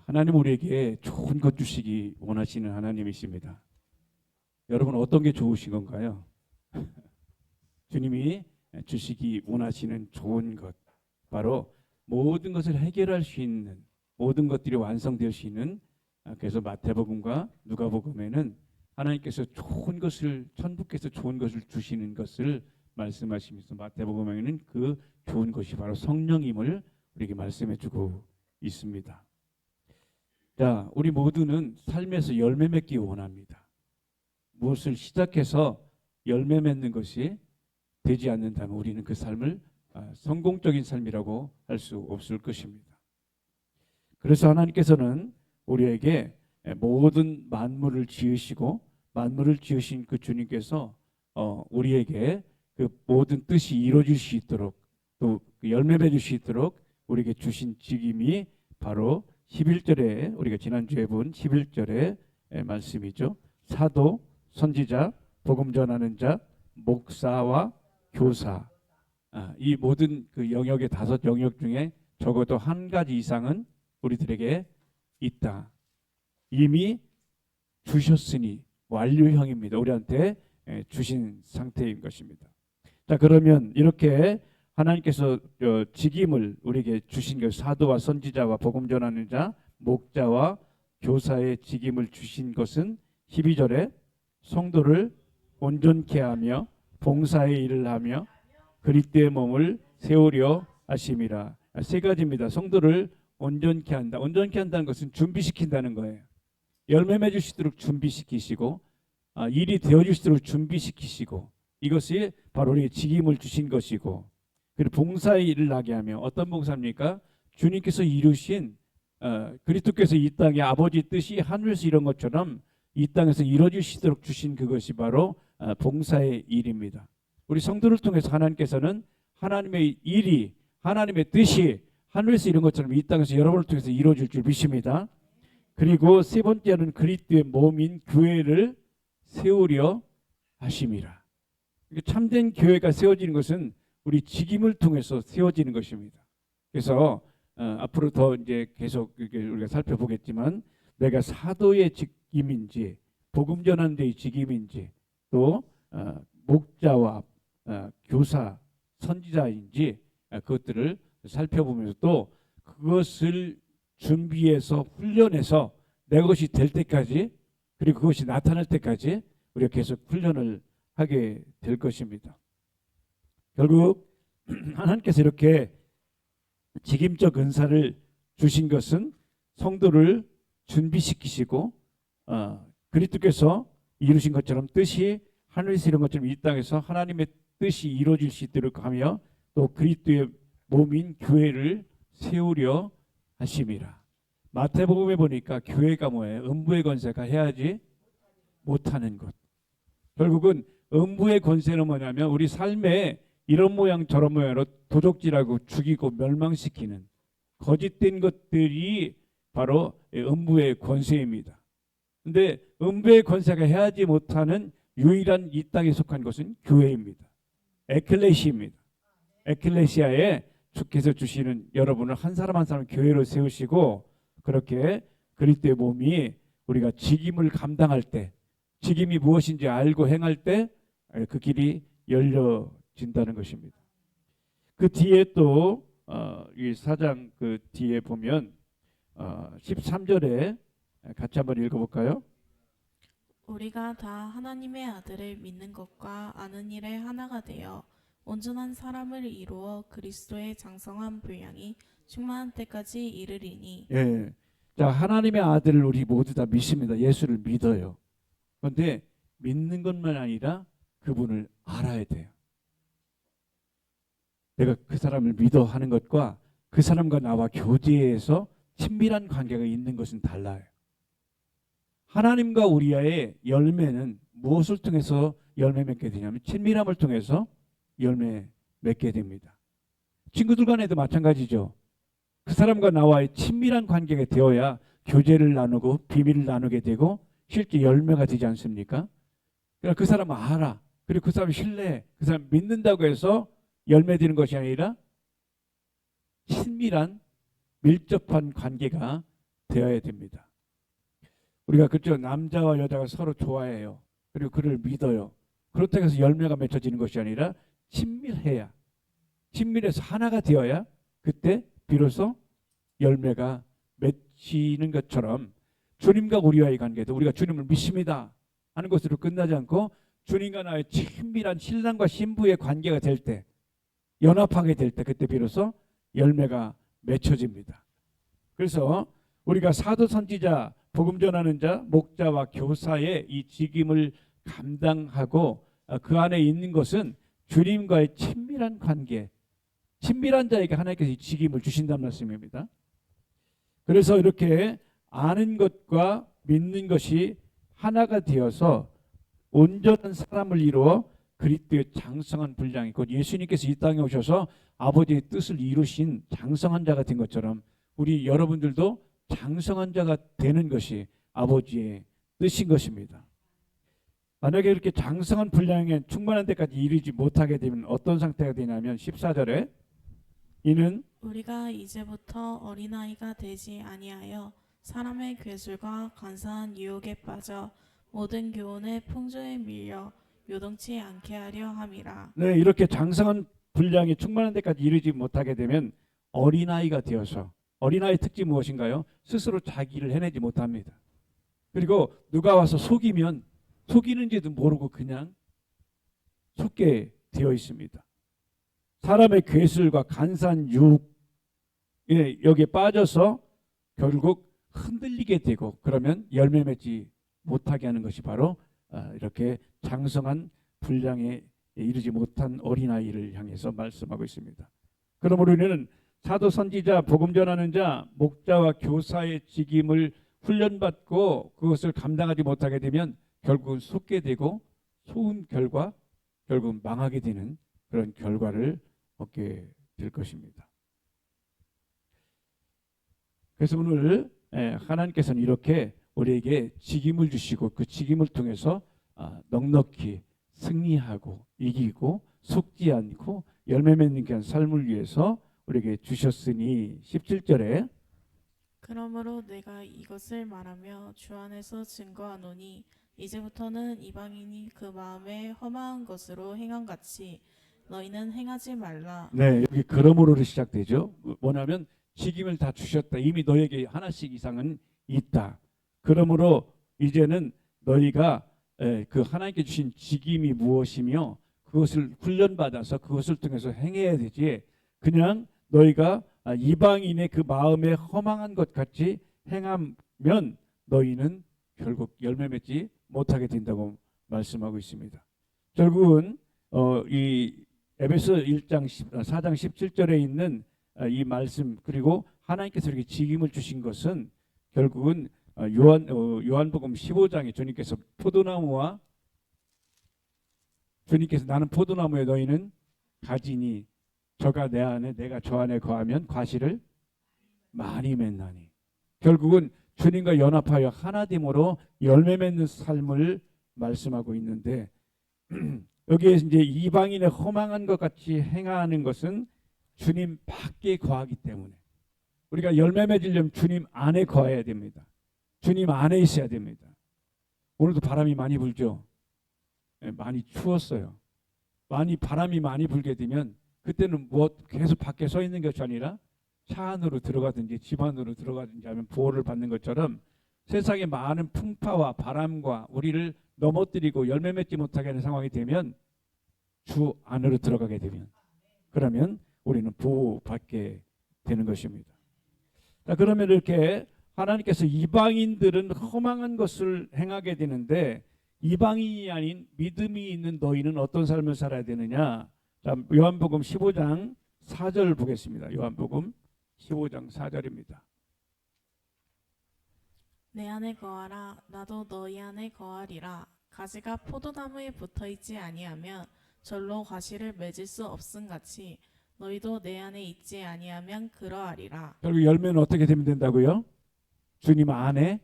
하나님 우리에게 좋은 것 주시기 원하시는 하나님이십니다. 여러분 어떤 게 좋으신 건가요? 주님이 주시기 원하시는 좋은 것, 바로 모든 것을 해결할 수 있는, 모든 것들이 완성될 수 있는, 그래서 마태복음과 누가복음에는 하나님께서 좋은 것을, 천부께서 좋은 것을 주시는 것을 말씀하시면서 마태복음에는 그 좋은 것이 바로 성령임을 우리에게 말씀해 주고 있습니다. 자, 우리 모두는 삶에서 열매 맺기 원합니다. 무엇을 시작해서 열매 맺는 것이 되지 않는다면 우리는 그 삶을 성공적인 삶이라고 할 수 없을 것입니다. 그래서 하나님께서는 우리에게 모든 만물을 지으시고 만물을 지으신 그 주님께서 우리에게 그 모든 뜻이 이루어질 수 있도록 또 열매 맺을 수 있도록 우리에게 주신 직임이 바로 11절에 우리가 지난주에 본 11절의 말씀이죠. 사도, 선지자, 복음 전하는 자, 목사와 교사. 이 모든 그 영역의 5 영역 중에 적어도 한 가지 이상은 우리들에게 있다. 이미 주셨으니 완료형입니다. 우리한테 주신 상태인 것입니다. 자, 그러면 이렇게 하나님께서 직임을 우리에게 주신 것, 사도와 선지자와 복음 전하는 자, 목자와 교사의 직임을 주신 것은 12절에 성도를 온전케 하며 봉사의 일을 하며 그리스도의 몸을 세우려 하심이라. 3가지입니다. 성도를 온전케 한다. 온전케 한다는 것은 준비시킨다는 거예요. 열매 맺을 수 있도록 준비시키시고 일이 되어질 수 있도록 준비시키시고, 이것이 바로 우리의 직임을 주신 것이고, 그리고 봉사의 일을 하게 하며, 어떤 봉사입니까? 주님께서 이루신 그리스도께서 이 땅에 아버지 뜻이 하늘에서 이런 것처럼 이 땅에서 이루어질 수 있도록 주신 그것이 바로 봉사의 일입니다. 우리 성도를 통해서 하나님께서는 하나님의 일이, 하나님의 뜻이 하늘에서 이런 것처럼 이 땅에서 여러분을 통해서 이루어질 줄 믿습니다. 그리고 3번째는 그리스도의 몸인 교회를 세우려 하심이라. 참된 교회가 세워지는 것은 우리 직임을 통해서 세워지는 것입니다. 그래서 앞으로 더 이제 계속 우리가 살펴보겠지만, 내가 사도의 직임인지 복음 전하는 데의 직임인지 또 목자와 교사, 선지자인지 그것들을 살펴보면서 또 그것을 준비해서 훈련해서 내 것이 될 때까지, 그리고 그것이 나타날 때까지 우리가 계속 훈련을 하게 될 것입니다. 결국 하나님께서 이렇게 직임적 은사를 주신 것은 성도를 준비시키시고 그리스도께서 이루신 것처럼 뜻이 하늘에서 이룬 것처럼 이 땅에서 하나님의 뜻이 이루어질 수 있도록 하며 또 그리스도의 몸인 교회를 세우려 하심이라. 마태복음에 보니까 교회가 뭐예요? 음부의 권세가 해야지 못하는 것. 결국은 음부의 권세는 뭐냐면 우리 삶에 이런 모양 저런 모양으로 도적질하고 죽이고 멸망시키는 거짓된 것들이 바로 음부의 권세입니다. 근데 음부의 권세가 해하지 못하는 유일한 이 땅에 속한 것은 교회입니다. 에클레시아입니다. 에클레시아에 주께서 주시는 여러분을 한 사람 한 사람 교회로 세우시고, 그렇게 그리스도의 몸이 우리가 직임을 감당할 때, 직임이 무엇인지 알고 행할 때 그 길이 열려진다는 것입니다. 그 뒤에 또 이 4장 그 뒤에 보면 13절에 같이 한번 읽어볼까요? 우리가 다 하나님의 아들을 믿는 것과 아는 일에 하나가 되어 온전한 사람을 이루어 그리스도의 장성한 분량이 충만한 때까지 이르리니. 예. 자, 하나님의 아들을 우리 모두 다 믿습니다. 예수를 믿어요. 그런데 믿는 것만 아니라 그분을 알아야 돼요. 내가 그 사람을 믿어 하는 것과 그 사람과 나와 교제해서 친밀한 관계가 있는 것은 달라요. 하나님과 우리의 열매는 무엇을 통해서 열매 맺게 되냐면 친밀함을 통해서 열매 맺게 됩니다. 친구들 간에도 마찬가지죠. 그 사람과 나와의 친밀한 관계가 되어야 교제를 나누고 비밀을 나누게 되고 실제 열매가 되지 않습니까? 그러니까 그 사람을 알아. 그리고 그 사람을 신뢰해. 그 사람 믿는다고 해서 열매되는 것이 아니라 친밀한 밀접한 관계가 되어야 됩니다. 우리가 그죠? 남자와 여자가 서로 좋아해요. 그리고 그를 믿어요. 그렇다고 해서 열매가 맺혀지는 것이 아니라 친밀해야, 친밀해서 하나가 되어야 그때 비로소 열매가 맺히는 것처럼 주님과 우리와의 관계도 우리가 주님을 믿습니다 하는 것으로 끝나지 않고 주님과 나의 친밀한 신랑과 신부의 관계가 될 때, 연합하게 될 때 그때 비로소 열매가 맺혀집니다. 그래서 우리가 사도 선지자, 복음 전하는 자, 목자와 교사의 이 직임을 감당하고 그 안에 있는 것은 주님과의 친밀한 관계, 친밀한 자에게 하나님께서 이 직임을 주신다는 말씀입니다. 그래서 이렇게 아는 것과 믿는 것이 하나가 되어서 온전한 사람을 이루어 그리스도의 장성한 분량이, 곧 예수님께서 이 땅에 오셔서 아버지의 뜻을 이루신 장성한 자가 된 것처럼 우리 여러분들도 장성한 자가 되는 것이 아버지의 뜻인 것입니다. 만약에 이렇게 장성한 분량에 충만한 데까지 이르지 못하게 되면 어떤 상태가 되냐면 14절에 이는 우리가 이제부터 어린아이가 되지 아니하여 사람의 괴술과 간사한 유혹에 빠져 모든 교훈의 풍조에 밀려 요동치 않게 하려 함이라. 네, 이렇게 장성한 분량이 충만한 데까지 이르지 못하게 되면 어린아이가 되어서, 어린아이의 특징이 무엇인가요? 스스로 자기를 해내지 못합니다. 그리고 누가 와서 속이면 속이는지도 모르고 그냥 속게 되어 있습니다. 사람의 괴술과 간사한 유혹에 여기에 빠져서 결국 흔들리게 되고 그러면 열매 맺지 못하게 하는 것이 바로 이렇게 장성한 분량에 이르지 못한 어린아이를 향해서 말씀하고 있습니다. 그러므로 우리는 사도 선지자, 복음 전하는 자, 목자와 교사의 직임을 훈련받고 그것을 감당하지 못하게 되면 결국은 속게 되고 속은 결과 결국은 망하게 되는 그런 결과를 얻게 될 것입니다. 그래서 오늘 하나님께서는 이렇게 우리에게 직임을 주시고 그 직임을 통해서 넉넉히 승리하고 이기고 속지 않고 열매 맺는 그런 삶을 위해서 우리에게 주셨으니 17절에 그러므로 내가 이것을 말하며 주 안에서 증거하노니 이제부터는 이방인이 그 마음에 허망한 것으로 행함같이 너희는 행하지 말라. 네, 여기 그러므로로 시작되죠. 뭐냐면 직임을 다 주셨다. 이미 너에게 하나씩 이상은 있다. 그러므로 이제는 너희가 그 하나님께 주신 직임이 무엇이며 그것을 훈련받아서 그것을 통해서 행해야 되지, 그냥 너희가 이방인의 그 마음에 허망한 것 같이 행하면 너희는 결국 열매 맺지 못하게 된다고 말씀하고 있습니다. 결국은 이 에베소 1장 4장 17절에 있는 이 말씀, 그리고 하나님께서 이렇게 직임을 주신 것은 결국은 요한복음 15장에 주님께서 나는 포도나무에 너희는 가지니 저가 내 안에 내가 저 안에 거하면 과실을 많이 맺나니, 결국은 주님과 연합하여 하나됨으로 열매 맺는 삶을 말씀하고 있는데 여기에 이제 이방인의 허망한 것 같이 행하는 것은 주님 밖에 거하기 때문에 우리가 열매 맺으려면 주님 안에 거해야 됩니다. 주님 안에 있어야 됩니다. 오늘도 바람이 많이 불죠. 많이 추웠어요. 바람이 많이 불게 되면 그때는 계속 밖에 서 있는 것이 아니라 차 안으로 들어가든지 집 안으로 들어가든지 하면 보호를 받는 것처럼 세상의 많은 풍파와 바람과 우리를 넘어뜨리고 열매 맺지 못하게 하는 상황이 되면 주 안으로 들어가게 되면 그러면 우리는 보호받게 되는 것입니다. 자, 그러면 이렇게 하나님께서 이방인들은 허망한 것을 행하게 되는데 이방인이 아닌 믿음이 있는 너희는 어떤 삶을 살아야 되느냐? 자, 요한복음 15장 4절 보겠습니다. 요한복음 15장 4절입니다. 내 안에 거하라 나도 너희 안에 거하리라. 가지가 포도나무에 붙어있지 아니하면 절로 과실을 맺을 수 없음같이 너희도 내 안에 있지 아니하면 그러하리라. 결국 열매는 어떻게 되면 된다고요? 주님 안에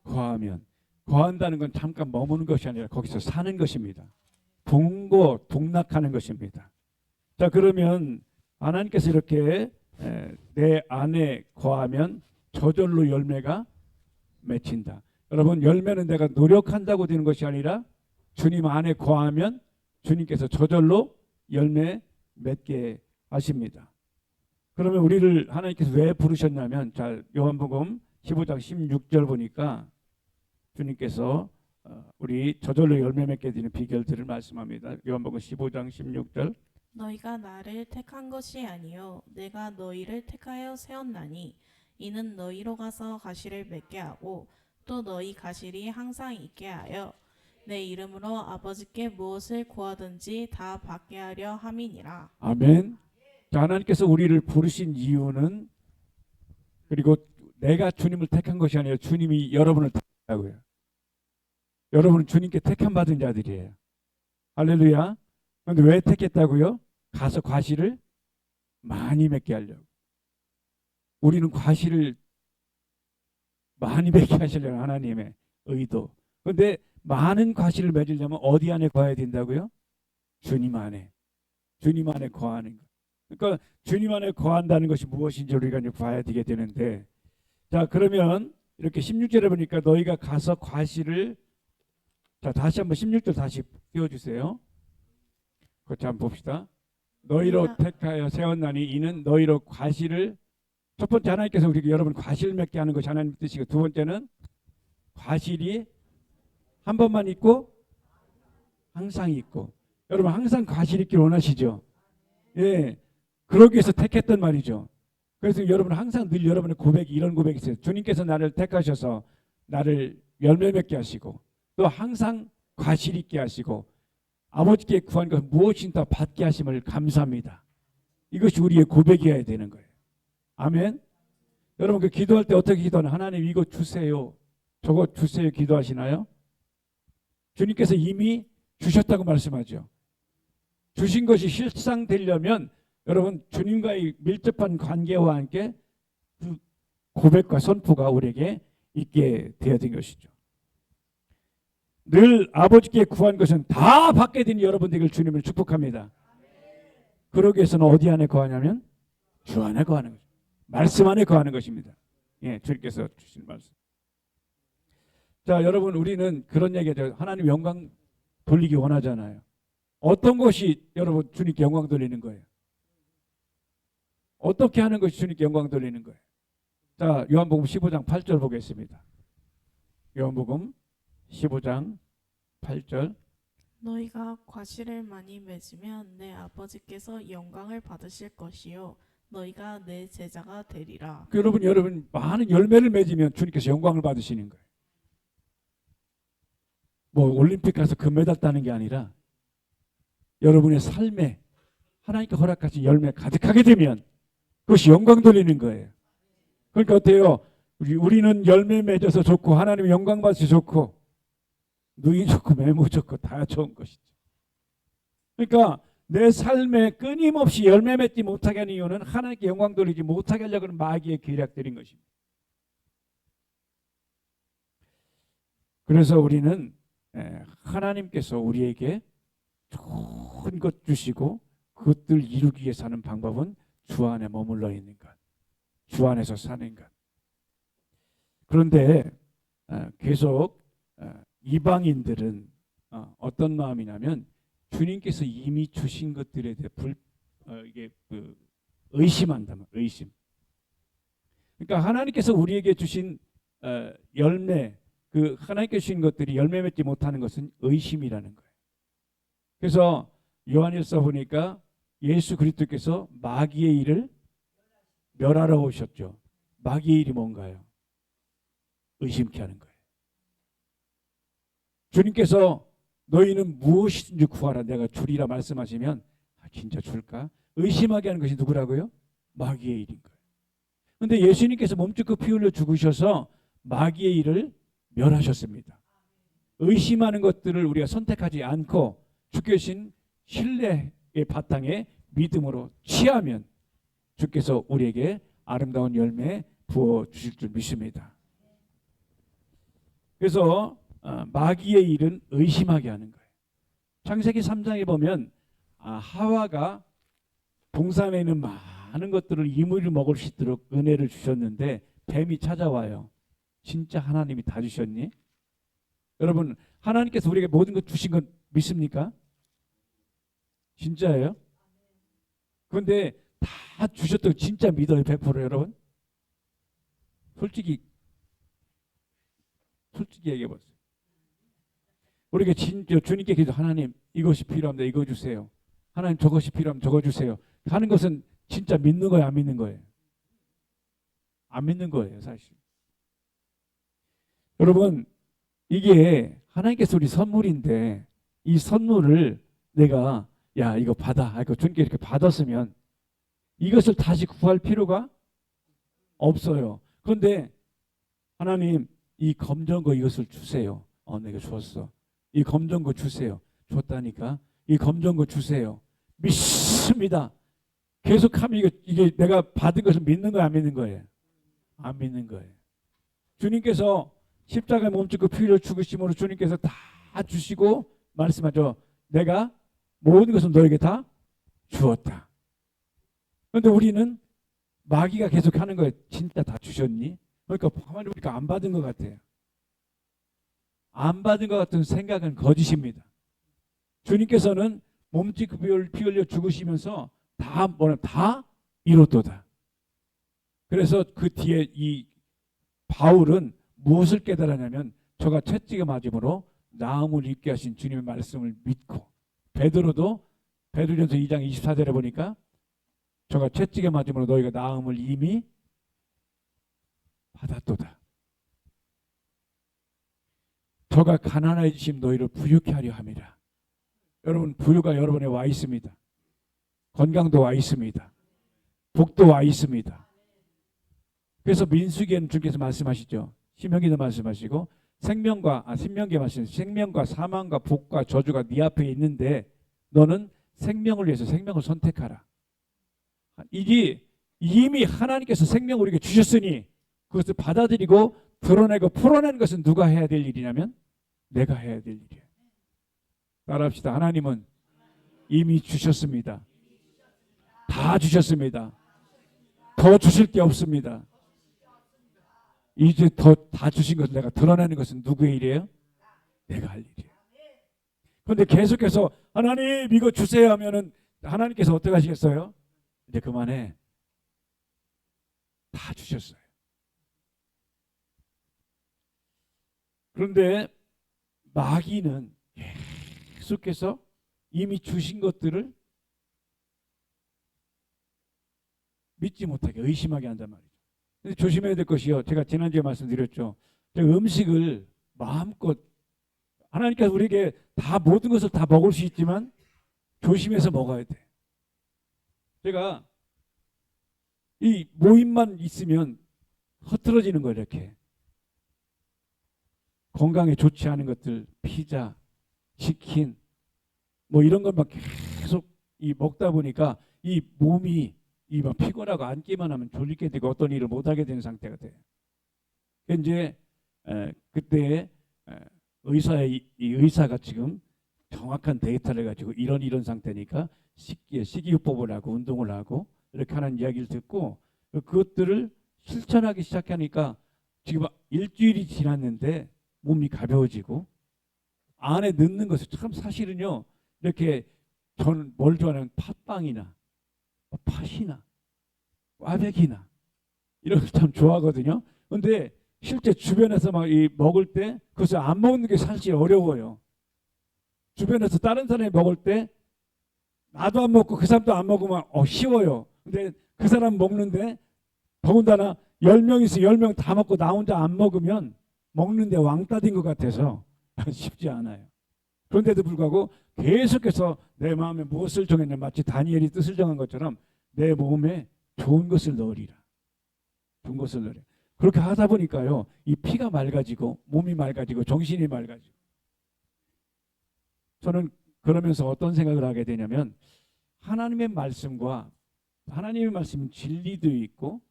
거하면. 거한다는 건 잠깐 머무는 것이 아니라 거기서 사는 것입니다. 동락하는 것입니다. 자, 그러면 하나님께서 이렇게 내 안에 거하면 저절로 열매가 맺힌다. 여러분, 열매는 내가 노력한다고 되는 것이 아니라 주님 안에 거하면 주님께서 저절로 열매 맺게 하십니다. 그러면 우리를 하나님께서 왜 부르셨냐면, 자, 요한복음 15장 16절 보니까 주님께서 우리 저절로 열매 맺게 되는 비결들을 말씀합니다. 요한복음 15장 16절. 너희가 나를 택한 것이 아니요 내가 너희를 택하여 세웠나니 이는 너희로 가서 가시를 맺게 하고 또 너희 가실이 항상 있게 하여 내 이름으로 아버지께 무엇을 구하든지 다 받게 하려 함이니라. 아멘. 자, 하나님께서 우리를 부르신 이유는, 그리고 내가 주님을 택한 것이 아니라 주님이 여러분을 택했다고요. 여러분은 주님께 택함 받은 자들이에요. 할렐루야. 그런데 왜 택했다고요? 가서 과실을 많이 맺게 하려고. 우리는 과실을 많이 맺게 하시려는 하나님의 의도. 그런데 많은 과실을 맺으려면 어디 안에 거해야 된다고요? 주님 안에. 주님 안에 거하는 것. 그러니까 주님 안에 거한다는 것이 무엇인지 우리가 이제 봐야 되게 되는데, 자, 그러면 이렇게 16절에 보니까 너희가 가서 과실을, 자, 다시 한번 16절 다시 띄워주세요. 그렇지, 한번 봅시다. 너희로 택하여 세웠나니 이는 너희로 과실을, 첫 번째 하나님께서 우리가 여러분 과실 맺게 하는 것이 하나님 뜻이고, 두 번째는 과실이 한 번만 있고 항상 있고. 여러분 항상 과실 있길 원하시죠? 예, 그러기 위해서 택했단 말이죠. 그래서 여러분 항상 늘 여러분의 고백이 이런 고백이 있어요. 주님께서 나를 택하셔서 나를 열매 맺게 하시고 또 항상 과실 있게 하시고 아버지께 구한 것 무엇인 다 받게 하심을 감사합니다. 이것이 우리의 고백이어야 되는 거예요. 아멘. 여러분 그 기도할 때 어떻게 기도하나? 하나님 이거 주세요, 저거 주세요 기도하시나요? 주님께서 이미 주셨다고 말씀하죠. 주신 것이 실상되려면 여러분 주님과의 밀접한 관계와 함께 그 고백과 선포가 우리에게 있게 되어야 된 것이죠. 늘 아버지께 구한 것은 다 받게 되니 여러분들을 주님을 축복합니다. 그러기 위해서는 어디 안에 거하냐면 주 안에 거하는 것입니다. 말씀 안에 거하는 것입니다. 예, 주님께서 주신 말씀. 자, 여러분 우리는 그런 얘기죠. 하나님 영광 돌리기 원하잖아요. 어떤 것이 여러분 주님께 영광 돌리는 거예요? 어떻게 하는 것이 주님께 영광 돌리는 거예요? 자, 요한복음 15장 8절 보겠습니다. 요한복음 15장 8절. 너희가 과실을 많이 맺으면 내 아버지께서 영광을 받으실 것이요 너희가 내 제자가 되리라. 여러분 많은 열매를 맺으면 주님께서 영광을 받으시는 거예요. 뭐 올림픽 가서 금메달 따는 게 아니라 여러분의 삶에 하나님께 허락하신 열매 가득하게 되면 그것이 영광 돌리는 거예요. 그러니까 어때요? 우리는 열매 맺어서 좋고 하나님 영광 받으시 좋고 누이 좋고 매무 좋고 다 좋은 것이죠. 그러니까 내 삶에 끊임없이 열매 맺지 못하게 하는 이유는 하나님께 영광 돌리지 못하게 하려고 하는 마귀의 계략들인 것입니다. 그래서 우리는 하나님께서 우리에게 좋은 것 주시고 그것들 이루기 위해 사는 방법은 주 안에 머물러 있는 것, 주 안에서 사는 것. 그런데 계속 이방인들은 어떤 마음이냐면 주님께서 이미 주신 것들에 대해 의심한다면 의심. 그러니까 하나님께서 우리에게 주신 열매, 그 하나님께 주신 것들이 열매 맺지 못하는 것은 의심이라는 거예요. 그래서 요한일서 보니까 예수 그리스도께서 마귀의 일을 멸하러 오셨죠. 마귀의 일이 뭔가요? 의심케 하는 거예요. 주님께서 너희는 무엇이든지 구하라 내가 주리라 말씀하시면 진짜 줄까? 의심하게 하는 것이 누구라고요? 마귀의 일인 거예요. 그런데 예수님께서 몸짓고 피 흘려 죽으셔서 마귀의 일을 멸하셨습니다. 의심하는 것들을 우리가 선택하지 않고 주께 주신 신뢰의 바탕에 믿음으로 취하면 주께서 우리에게 아름다운 열매 부어주실 줄 믿습니다. 그래서 마귀의 일은 의심하게 하는 거예요. 창세기 3장에 보면 하와가 동산에 있는 많은 것들을 이물을 먹을 수 있도록 은혜를 주셨는데 뱀이 찾아와요. 진짜 하나님이 다 주셨니? 여러분, 하나님께서 우리에게 모든 것 주신 건 믿습니까? 진짜예요? 그런데 다 주셨다고 진짜 믿어요? 100% 여러분? 솔직히 얘기해 보세요. 우리가 진짜 주님께 기도, 하나님 이것이 필요합니다. 이거 주세요. 하나님 저것이 필요하면 저거 주세요. 하는 것은 진짜 믿는 거예요? 안 믿는 거예요? 안 믿는 거예요, 사실. 여러분, 이게 하나님께서 우리 선물인데 이 선물을 내가 야 이거 받아, 이거 주님께 이렇게 받았으면 이것을 다시 구할 필요가 없어요. 그런데 하나님 이 검정거 이것을 주세요. 내가 주었어. 이 검정거 주세요. 줬다니까. 이 검정거 주세요. 믿습니다. 계속하면 이게 내가 받은 것을 믿는 거예요? 안 믿는 거예요? 안 믿는 거예요. 주님께서 십자가에 몸짓고 피 흘려 죽으심으로 주님께서 다 주시고 말씀하죠. 내가 모든 것을 너에게 다 주었다. 그런데 우리는 마귀가 계속 하는 거예요. 진짜 다 주셨니? 그러니까 가만히 보니까 안 받은 것 같아요. 안 받은 것 같은 생각은 거짓입니다. 주님께서는 몸짓고 피 흘려 죽으시면서 다 이뤘도다. 그래서 그 뒤에 이 바울은 무엇을 깨달았냐면 저가 채찍에 맞음으로 나음을 입게 하신 주님의 말씀을 믿고, 베드로도 베드로전서 2장 24절에 보니까 저가 채찍에 맞음으로 너희가 나음을 이미 받았도다. 저가 가난해지심 너희를 부유케 하려 함이라. 여러분, 부유가 여러분에 와 있습니다. 건강도 와 있습니다. 복도 와 있습니다. 그래서 민수기에는 주께서 말씀하시죠. 신명기도 말씀하시고 신명기에 말씀하시죠. 생명과 사망과 복과 저주가 네 앞에 있는데 너는 생명을 위해서 생명을 선택하라. 이게 이미 하나님께서 생명을 우리에게 주셨으니 그것을 받아들이고 드러내고 풀어내는 것은 누가 해야 될 일이냐면 내가 해야 될 일이에요. 따라합시다. 하나님은 이미 주셨습니다. 다 주셨습니다. 더 주실 게 없습니다. 이제 더 다 주신 것을 내가 드러내는 것은 누구의 일이에요? 내가 할 일이에요. 그런데 계속해서 하나님 이거 주세요 하면은 하나님께서 어떻게 하시겠어요? 이제 그만해. 다 주셨어요. 그런데 마귀는 계속해서 이미 주신 것들을 믿지 못하게 의심하게 한단 말이죠. 근데 조심해야 될 것이요. 제가 지난주에 말씀드렸죠. 제가 음식을 마음껏 하나님께서 우리에게 다 모든 것을 다 먹을 수 있지만 조심해서 먹어야 돼. 제가 이 모임만 있으면 흐트러지는 거예요. 이렇게 건강에 좋지 않은 것들, 피자, 치킨 뭐 이런 것만 계속 먹다 보니까 이 몸이 막 피곤하고 앉기만 하면 졸리게 되고 어떤 일을 못하게 되는 상태가 돼요. 이제 그때 의사가 지금 정확한 데이터를 가지고 이런 상태니까 식이요법을 하고 운동을 하고 이렇게 하는 이야기를 듣고 그것들을 실천하기 시작하니까 지금 일주일이 지났는데 몸이 가벼워지고 안에 넣는 것을 참 사실은요 이렇게 저는 뭘 좋아하냐면 팥빵이나 팥이나 꽈배기나 이런 거 참 좋아하거든요. 근데 실제 주변에서 막 먹을 때 그것을 안 먹는 게 사실 어려워요. 주변에서 다른 사람이 먹을 때 나도 안 먹고 그 사람도 안 먹으면 쉬워요. 근데 그 사람 먹는데 더군다나 10명이서 10명 다 먹고 나 혼자 안 먹으면 먹는데 왕따 된 것 같아서 쉽지 않아요. 그런데도 불구하고 계속해서 내 마음에 무엇을 정했냐 마치 다니엘이 뜻을 정한 것처럼 내 몸에 좋은 것을 넣으리라. 좋은 것을 넣으리라. 그렇게 하다 보니까요 이 피가 맑아지고 몸이 맑아지고 정신이 맑아지고 저는 그러면서 어떤 생각을 하게 되냐면 하나님의 말씀과 하나님의 말씀은 진리도 있고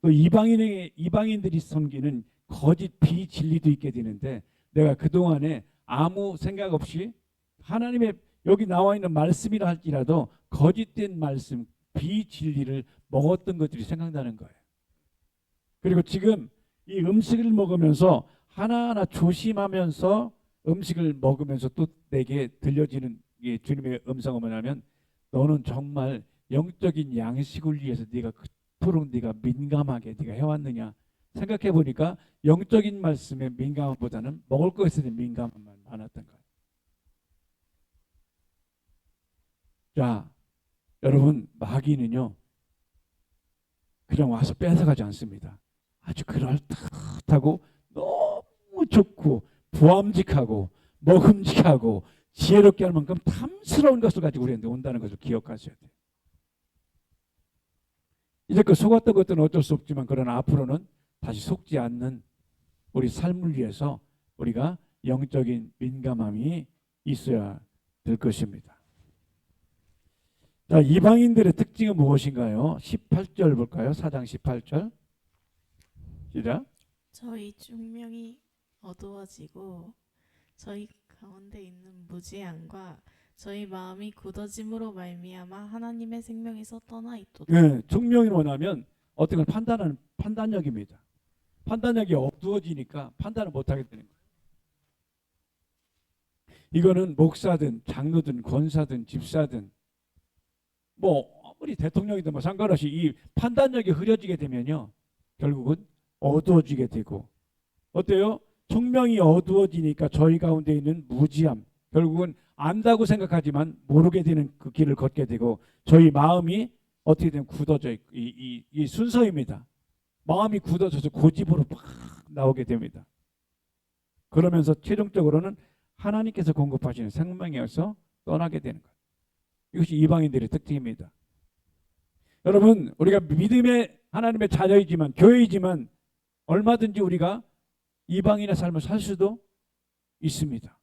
또 이방인들이 섬기는 거짓 비진리도 있게 되는데 내가 그동안에 아무 생각 없이 하나님의 여기 나와 있는 말씀이라 할지라도 거짓된 말씀 비진리를 먹었던 것들이 생각나는 거예요. 그리고 지금 이 음식을 먹으면서 하나하나 조심하면서 음식을 먹으면서 또 내게 들려지는 이 주님의 음성은 뭐냐면, 너는 정말 영적인 양식을 위해서 네가 그토록 네가 민감하게 네가 해왔느냐. 생각해 보니까 영적인 말씀에 민감함보다는 먹을 것에 대한 민감함만 많았던 거예요. 자, 여러분, 마귀는요 그냥 와서 뺏어가지 않습니다. 아주 그럴듯하고 너무 좋고 보암직하고 먹음직하고 지혜롭게 할 만큼 탐스러운 것을 가지고 우리한테 온다는 것을 기억하셔야 돼요. 이제껏 속았던 것들은 어쩔 수 없지만, 그러나 앞으로는 다시 속지 않는 우리 삶을 위해서 우리가 영적인 민감함이 있어야 될 것입니다. 자, 이방인들의 특징은 무엇인가요? 18절 볼까요? 4장 18절 시작. 저희 중명이 어두워지고 저희 가운데 있는 무지함과 저희 마음이 굳어짐으로 말미암아 하나님의 생명에서 떠나 있도다. 네, 총명이 뭐냐면 어떤 걸 판단하는 판단력입니다. 판단력이 어두워지니까 판단을 못하게 되는 거예요. 이거는 목사든 장로든 권사든 집사든 뭐 아무리 대통령이든 뭐 상관없이 이 판단력이 흐려지게 되면요 결국은 어두워지게 되고, 어때요? 총명이 어두워지니까 저희 가운데 있는 무지함, 결국은 안다고 생각하지만 모르게 되는 그 길을 걷게 되고, 저희 마음이 어떻게 되면 굳어져 있고, 이 순서입니다. 마음이 굳어져서 고집으로 막 나오게 됩니다. 그러면서 최종적으로는 하나님께서 공급하시는 생명에서 떠나게 되는 거예요. 이것이 이방인들의 특징입니다. 여러분, 우리가 믿음의 하나님의 자녀이지만, 교회이지만 얼마든지 우리가 이방인의 삶을 살 수도 있습니다.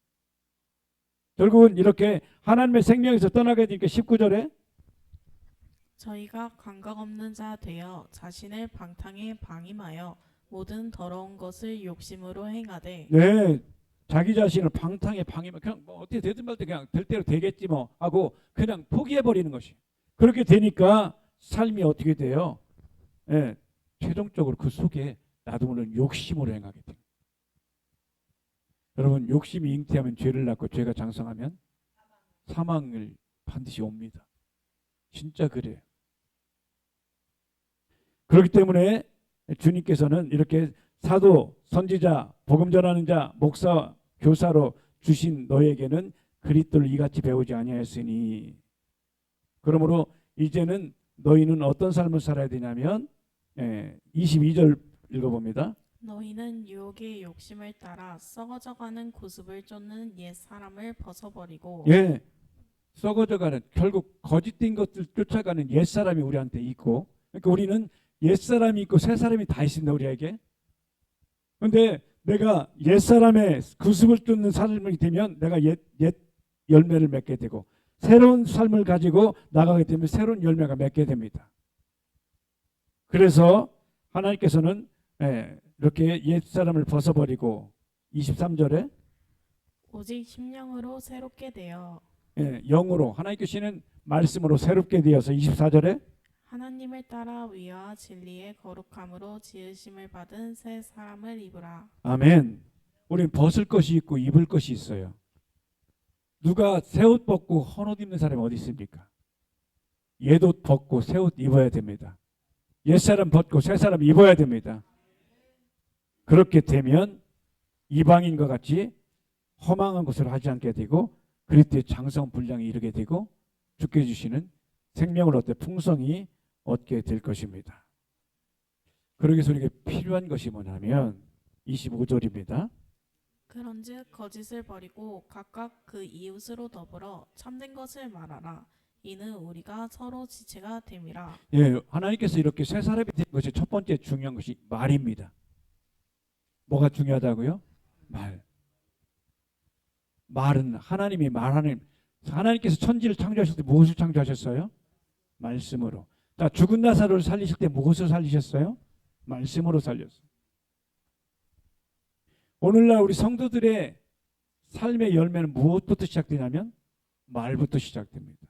결국은 이렇게 하나님의 생명에서 떠나게 되니까 19절에 저희가 감각 없는 자 되어 자신을 방탕에 방임하여 모든 더러운 것을 욕심으로 행하되. 네, 자기 자신을 방탕에 방임하면 그냥 뭐 어떻게 되든 말든 그냥 될 대로 되겠지 뭐 하고 그냥 포기해 버리는 것이. 그렇게 되니까 삶이 어떻게 돼요? 네, 최종적으로 그 속에 나도 모르는 욕심으로 행하게 됩니다. 여러분, 욕심이 잉태하면 죄를 낳고 죄가 장성하면 사망을 반드시 옵니다. 진짜 그래요. 그렇기 때문에 주님께서는 이렇게 사도, 선지자, 복음 전하는 자, 목사, 교사로 주신 너에게는 그리스도를 이같이 배우지 아니하였으니, 그러므로 이제는 너희는 어떤 삶을 살아야 되냐면 22절 읽어봅니다. 너희는 유혹의 욕심을 따라 썩어져가는 고습을 쫓는 옛 사람을 벗어버리고. 예, 썩어져가는, 결국 거짓된 것들 쫓아가는 옛사람이 우리한테 있고, 그러니까 우리는 옛사람이 있고 새사람이 다 있습니다, 우리에게. 그런데 내가 옛사람의 구습을 쫓는 삶이 되면 내가 옛 열매를 맺게 되고, 새로운 삶을 가지고 나가게 되면 새로운 열매가 맺게 됩니다. 그래서 하나님께서는 이렇게 옛사람을 벗어버리고 23절에 오직 심령으로 새롭게 되어 영으로, 하나님께서는 말씀으로 새롭게 되어서 24절에 하나님을 따라 위와 진리의 거룩함으로 지으심을 받은 새 사람을 입으라. 아멘. 우리는 벗을 것이 있고 입을 것이 있어요. 누가 새 옷 벗고 헌 옷 입는 사람이 어디 있습니까? 옛 옷 벗고 새 옷 입어야 됩니다. 옛사람 벗고 새사람 입어야 됩니다. 그렇게 되면 이방인과 같이 허망한 것을 하지 않게 되고 그리스도의 장성 분량에 이르게 되고 주께 주시는 생명을 얻되 풍성히 얻게 될 것입니다. 그러기 위해서 우리에게 필요한 것이 뭐냐면 25절입니다. 그런즉 거짓을 버리고 각각 그 이웃으로 더불어 참된 것을 말하라. 이는 우리가 서로 지체가 됨이라. 예, 하나님께서 이렇게 새 사람이 된 것이 첫 번째 중요한 것이 말입니다. 뭐가 중요하다고요? 말은 하나님이 말하는, 하나님께서 천지를 창조하실 때 무엇을 창조하셨어요? 말씀으로. 자, 죽은 나사로를 살리실 때 무엇을 살리셨어요? 말씀으로 살렸어요. 오늘날 우리 성도들의 삶의 열매는 무엇부터 시작되냐면 말부터 시작됩니다.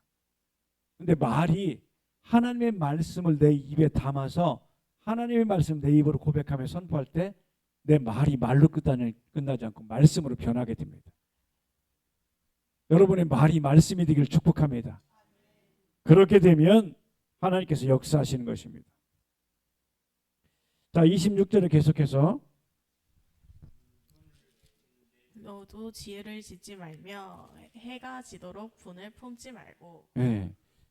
근데 말이 하나님의 말씀을 내 입에 담아서 하나님의 말씀 내 입으로 고백하며 선포할 때 내 말이 말로 끝나지 않고 말씀으로 변하게 됩니다. 여러분의 말이 말씀이 되기를 축복합니다. 그렇게 되면 하나님께서 역사하시는 것입니다. 자, 26절에 계속해서 너도 지혜를 짓지 말며 해가 지도록 분을 품지 말고.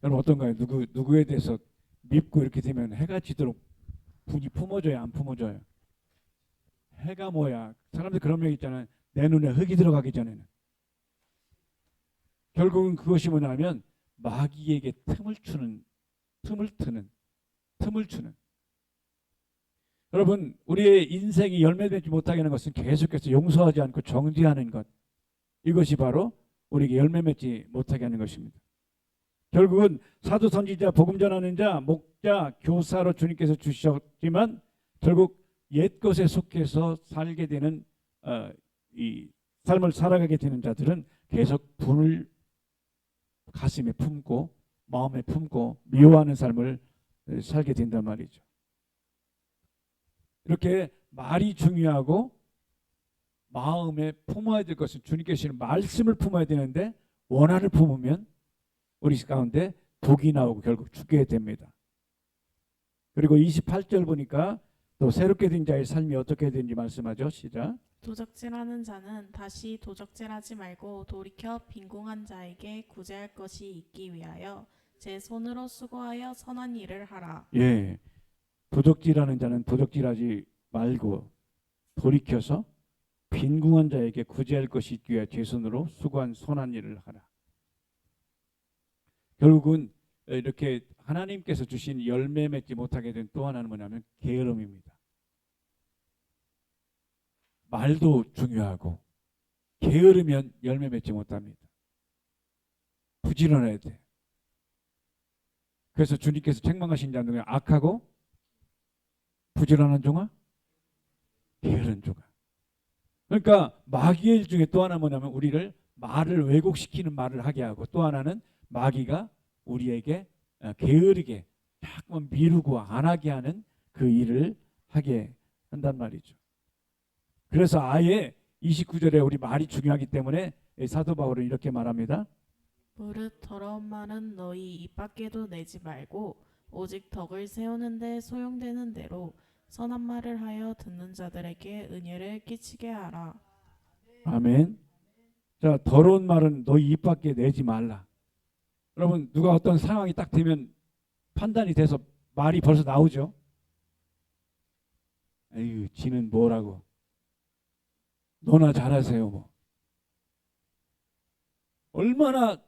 여러분 어떤가요? 누구에 대해서 밉고 이렇게 되면 해가 지도록 분이 품어져요, 안 품어져요? 해가 뭐야? 사람들 그런 명 있잖아요. 내 눈에 흙이 들어가기 전에는. 결국은 그것이 뭐냐면 마귀에게 틈을 주는. 여러분, 우리의 인생이 열매 맺지 못하게 하는 것은 계속해서 용서하지 않고 정죄하는 것. 이것이 바로 우리에게 열매 맺지 못하게 하는 것입니다. 결국은 사도, 선지자, 복음 전하는 자, 목자, 교사로 주님께서 주셨지만 결국 옛것에 속해서 살게 되는 이 삶을 살아가게 되는 자들은 계속 분을 가슴에 품고 마음에 품고 미워하는 삶을 살게 된단 말이죠. 이렇게 말이 중요하고 마음에 품어야 될 것은 주님께서 주시는 말씀을 품어야 되는데 원한을 품으면 우리 가운데 독이 나오고 결국 죽게 됩니다. 그리고 28절 보니까 또 새롭게 된 자의 삶이 어떻게 되는지 말씀하죠. 시작. 도적질하는 자는 다시 도적질하지 말고 돌이켜 빈궁한 자에게 구제할 것이 있기 위하여 제 손으로 수고하여 선한 일을 하라. 예, 도적질하는 자는 도적질하지 말고 돌이켜서 빈궁한 자에게 구제할 것이 있기 위하여 제 손으로 수고한 선한 일을 하라. 결국은 이렇게 하나님께서 주신 열매 맺지 못하게 된 또 하나는 뭐냐면 게으름입니다. 말도 중요하고 게으르면 열매 맺지 못합니다. 부지런해야 돼. 그래서 주님께서 책망하신 자 중에 악하고 부지런한 종아, 게으른 종아. 그러니까 마귀의 일 중에 또 하나 뭐냐면 우리를 말을 왜곡시키는 말을 하게 하고 또 하나는 마귀가 우리에게 게으르게 자꾸만 미루고 안 하게 하는 그 일을 하게 한단 말이죠. 그래서 아예 29절에 우리 말이 중요하기 때문에 사도 바울은 이렇게 말합니다. 무릇 더러운 말은 너희 입 밖에도 내지 말고 오직 덕을 세우는데 소용되는 대로 선한 말을 하여 듣는 자들에게 은혜를 끼치게 하라. 아멘. 자, 더러운 말은 너희 입 밖에 내지 말라. 여러분 누가 어떤 상황이 딱 되면 판단이 돼서 말이 벌써 나오죠. 에휴, 지는 뭐라고. 너나 잘하세요. 뭐. 얼마나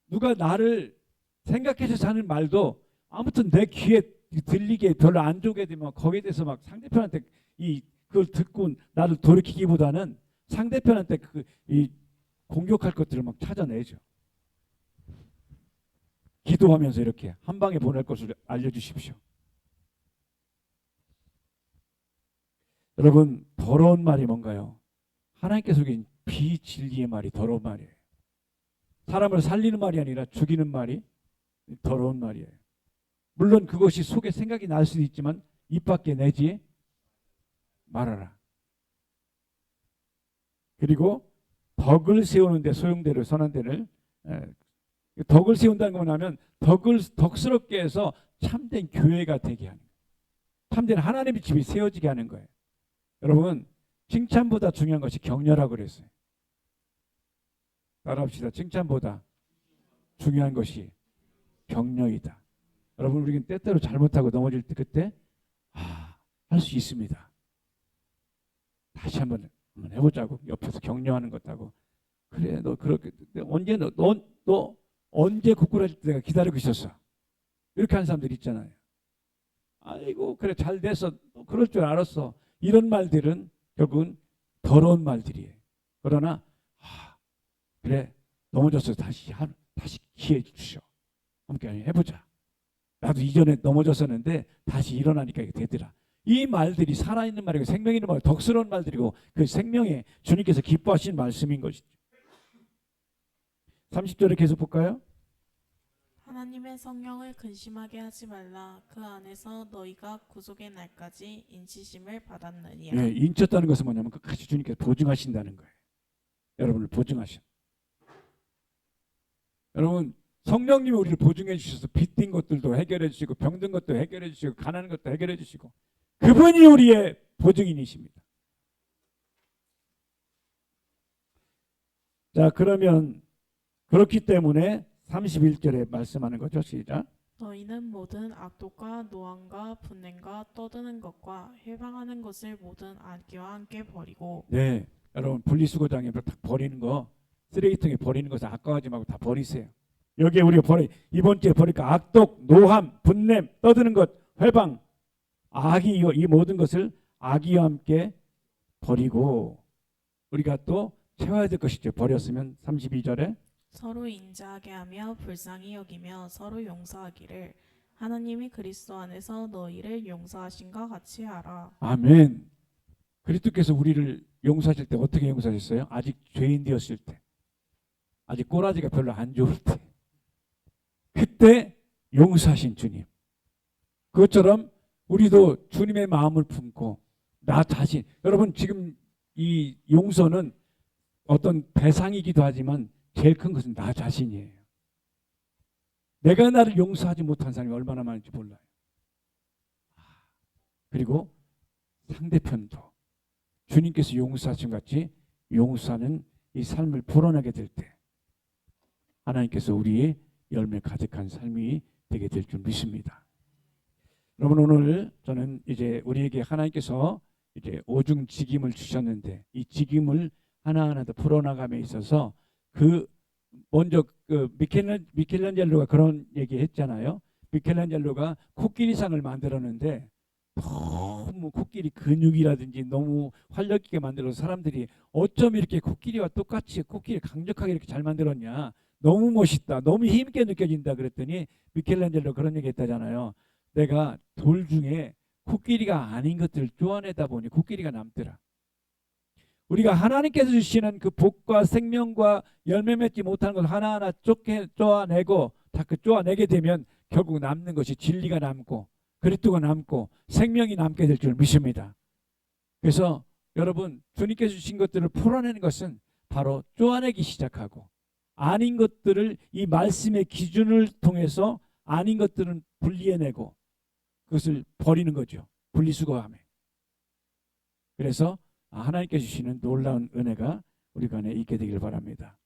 누가 나를 생각해서 사는 말도 아무튼 내 귀에 들리게 별로 안 좋게 되면 거기에 대해서 막 상대편한테 그걸 듣고 나를 돌이키기보다는 상대편한테 공격할 것들을 막 찾아내죠. 기도하면서 이렇게 한 방에 보낼 것을 알려주십시오. 여러분 더러운 말이 뭔가요? 하나님께서 주신 비진리의 말이 더러운 말이에요. 사람을 살리는 말이 아니라 죽이는 말이 더러운 말이에요. 물론 그것이 속에 생각이 날 수도 있지만 입 밖에 내지 말아라. 그리고 덕을 세우는데 소용대로 선한 데를 덕을 세운다는 건 뭐냐면 덕스럽게 해서 참된 교회가 되게 하는 거예요. 참된 하나님의 집이 세워지게 하는 거예요. 여러분 칭찬보다 중요한 것이 격려라고 그랬어요. 따라합시다. 칭찬보다 중요한 것이 격려이다. 여러분 우리는 때때로 잘못하고 넘어질 때 그때 할 수 있습니다. 다시 한번 해보자고 옆에서 격려하는 것하고 그래 너 그렇게 언제 너 언제 고꾸라질 때 내가 기다리고 있었어. 이렇게 하는 사람들 있잖아요. 아이고 그래 잘 됐어. 그럴 줄 알았어. 이런 말들은 결국은 더러운 말들이에요. 그러나 그래 넘어졌어. 다시 기회 주시오. 함께 해보자. 나도 이전에 넘어졌었는데 다시 일어나니까 이게 되더라. 이 말들이 살아있는 말이고 생명 있는 말이고 덕스러운 말들이고 그 생명에 주님께서 기뻐하신 말씀인 것이죠. 30절에 계속 볼까요? 하나님의 성령을 근심하게 하지 말라. 그 안에서 너희가 구속의 날까지 인치심을 받았느니라. 예, 인쳤다는 것은 뭐냐면 끝까지 주님께서 보증하신다는 거예요. 여러분을 보증하신. 여러분 성령님이 우리를 보증해 주셔서 빚진 것들도 해결해 주시고 병든 것도 해결해 주시고 가난한 것도 해결해 주시고 그분이 우리의 보증인이십니다. 자, 그러면 그렇기 때문에 31절에 말씀하는 거죠. 시작. 너희는 모든 악독과 노함과 분냄과 떠드는 것과 해방하는 것을 모든 악기와 함께 버리고. 네, 여러분 분리수거장에 다 버리는 거, 쓰레기통에 버리는 것을 아까워하지 말고 다 버리세요. 여기에 우리가 이번 주에 버릴까 악독, 노함, 분냄, 떠드는 것, 회방, 악이 이 모든 것을 악의와 함께 버리고 우리가 또 채워야 될 것이죠. 버렸으면 32절에 서로 인자하게 하며 불쌍히 여기며 서로 용서하기를 하나님이 그리스도 안에서 너희를 용서하신과 같이 하라. 아멘. 그리스도께서 우리를 용서하실 때 어떻게 용서하셨어요? 아직 죄인 되었을 때, 아직 꼬라지가 별로 안 좋을 때, 그때 용서하신 주님. 그것처럼 우리도 주님의 마음을 품고 나 자신, 여러분 지금 이 용서는 어떤 대상이기도 하지만 제일 큰 것은 나 자신이에요. 내가 나를 용서하지 못한 사람이 얼마나 많은지 몰라요. 그리고 상대편도 주님께서 용서하신 같이 용서하는 이 삶을 풀어나게 될 때 하나님께서 우리의 열매 가득한 삶이 되게 될 줄 믿습니다. 여러분 오늘 저는 이제 우리에게 하나님께서 이제 오중 직임을 주셨는데 이 직임을 하나하나 더 풀어나감에 있어서 그 먼저 그 미켈란젤로가 그런 얘기했잖아요. 미켈란젤로가 코끼리상을 만들었는데 너무 코끼리 근육이라든지 너무 활력 있게 만들어서 사람들이 어쩜 이렇게 코끼리와 똑같이 코끼리 강력하게 이렇게 잘 만들었냐, 너무 멋있다, 너무 힘있게 느껴진다 그랬더니 미켈란젤로 그런 얘기 했다잖아요. 내가 돌 중에 코끼리가 아닌 것들을 쪼아내다 보니 코끼리가 남더라. 우리가 하나님께서 주시는 그 복과 생명과 열매 맺지 못하는 걸 하나하나 쪼아내고 다 그 쪼아내게 되면 결국 남는 것이 진리가 남고 그리스도가 남고 생명이 남게 될 줄 믿습니다. 그래서 여러분 주님께서 주신 것들을 풀어내는 것은 바로 쪼아내기 시작하고 아닌 것들을 이 말씀의 기준을 통해서 아닌 것들은 분리해내고 그것을 버리는 거죠. 분리수거하며. 그래서 하나님께 주시는 놀라운 은혜가 우리 안에 있게 되기를 바랍니다.